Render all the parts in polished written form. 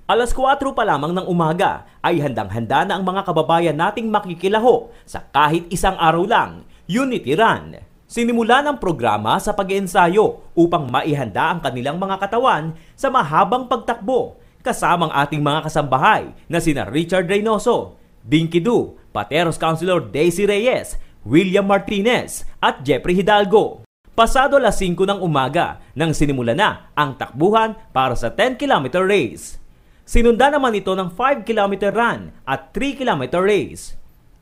Alas 4 pa lamang ng umaga ay handang-handa na ang mga kababayan nating makikilaho sa kahit isang araw lang, Unity Run. Sinimula ng programa sa pag-iensayo upang maihanda ang kanilang mga katawan sa mahabang pagtakbo, kasamang ating mga kasambahay na sina Richard Reynoso, Dinky Du, Pateros Councilor Daisy Reyes, William Martinez at Jeffrey Hidalgo. Pasado alas 5 ng umaga nang sinimula na ang takbuhan para sa 10-kilometer race. Sinunda naman ito ng 5-kilometer run at 3-kilometer race.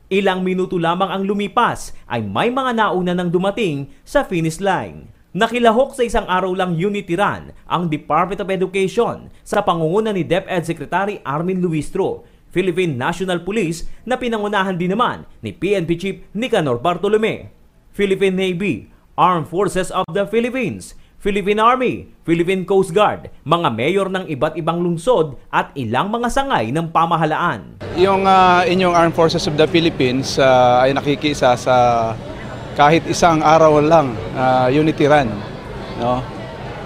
Ilang minuto lamang ang lumipas ay may mga nauna nang dumating sa finish line. Nakilahok sa isang araw lang Unity Run ang Department of Education sa pangunguna ni DepEd Secretary Armin Luistro, Philippine National Police na pinangunahan din naman ni PNP Chief Nicanor Bartolome, Philippine Navy, Armed Forces of the Philippines, Philippine Army, Philippine Coast Guard, mga mayor ng iba't ibang lungsod at ilang mga sangay ng pamahalaan. Yung inyong Armed Forces of the Philippines ay nakikisa sa kahit isang araw lang Unity Run. No?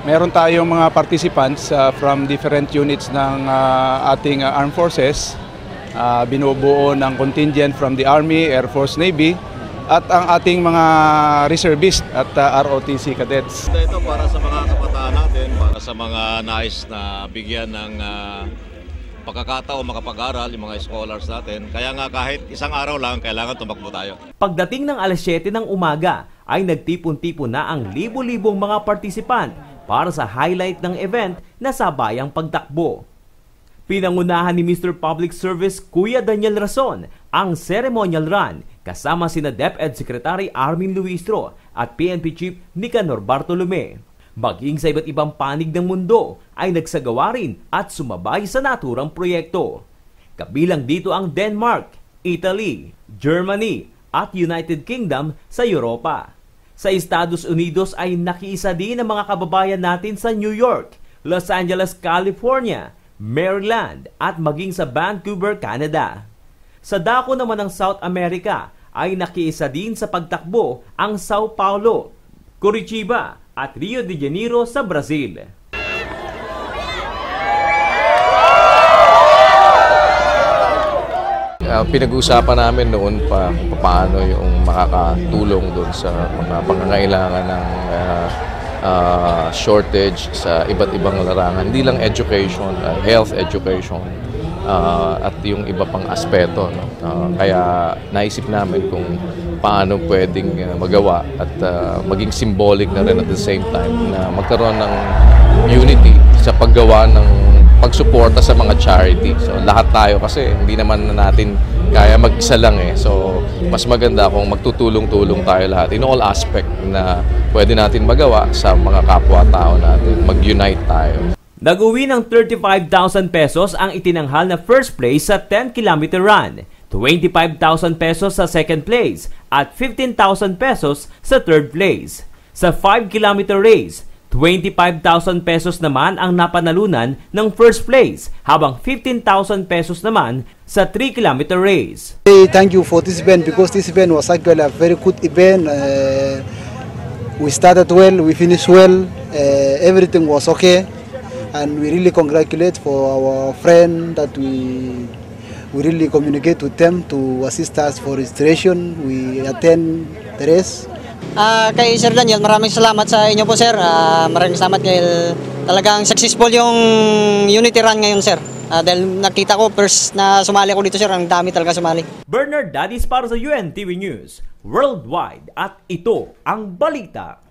Meron tayong mga participants from different units ng ating Armed Forces. Binubuo ng contingent from the Army, Air Force, Navy, at ang ating mga reservist at ROTC cadets. Ito para sa mga kabataan natin, para sa mga nais na bigyan ng pagkakataon makapag-aral, yung mga scholars natin. Kaya nga kahit isang araw lang, kailangan tumakbo tayo. Pagdating ng alas 7 ng umaga, ay nagtipon-tipon na ang libo-libong mga participant para sa highlight ng event na sabayang pagtakbo. Pinangunahan ni Mr. Public Service Kuya Daniel Rason ang ceremonial run kasama sina DepEd Secretary Armin Luistro at PNP Chief Nicanor Bartolome. Maging sa iba't ibang panig ng mundo ay nagsagawa rin at sumabay sa naturang proyekto. Kabilang dito ang Denmark, Italy, Germany at United Kingdom sa Europa. Sa Estados Unidos ay nakiisa din ang mga kababayan natin sa New York, Los Angeles, California, Maryland at maging sa Vancouver, Canada. Sa dako naman ng South America ay nakiisa din sa pagtakbo ang Sao Paulo, Curitiba at Rio de Janeiro sa Brazil. Pinag-uusapan namin noon pa kung paano yung makakatulong doon sa mga pangangailangan ng shortage sa iba't ibang larangan, hindi lang education, health education, at yung iba pang aspeto. No? Kaya naisip namin kung paano pwedeng magawa at maging symbolic na rin at the same time na magkaroon ng unity sa paggawa ng pagsuporta sa mga charity. So lahat tayo kasi hindi naman natin kaya mag-isa lang eh. So mas maganda kung magtutulong-tulong tayo lahat in all aspect na pwede natin magawa sa mga kapwa-tao natin. Mag-unite tayo. Nag-uwi ng 35,000 pesos ang itinanghal na first place sa 10-kilometer run, 25,000 pesos sa second place at 15,000 pesos sa third place. Sa 5-kilometer race, 25,000 pesos naman ang napanalunan ng first place, habang 15,000 pesos naman sa 3-kilometer race. Thank you for this event because this event was actually a very good event. We started well, we finished well, everything was okay. And we really congratulate for our friend that we really communicate with them to assist us for registration. We attend the race. Kay Sir Daniel, maraming salamat sa inyo po sir. Maraming salamat dahil talagang successful yung Unity Run ngayon sir. Dahil nakita ko first na sumali ako dito sir, ang dami talaga sumali. Bernard Dadis para sa UNTV News Worldwide at ito ang balita.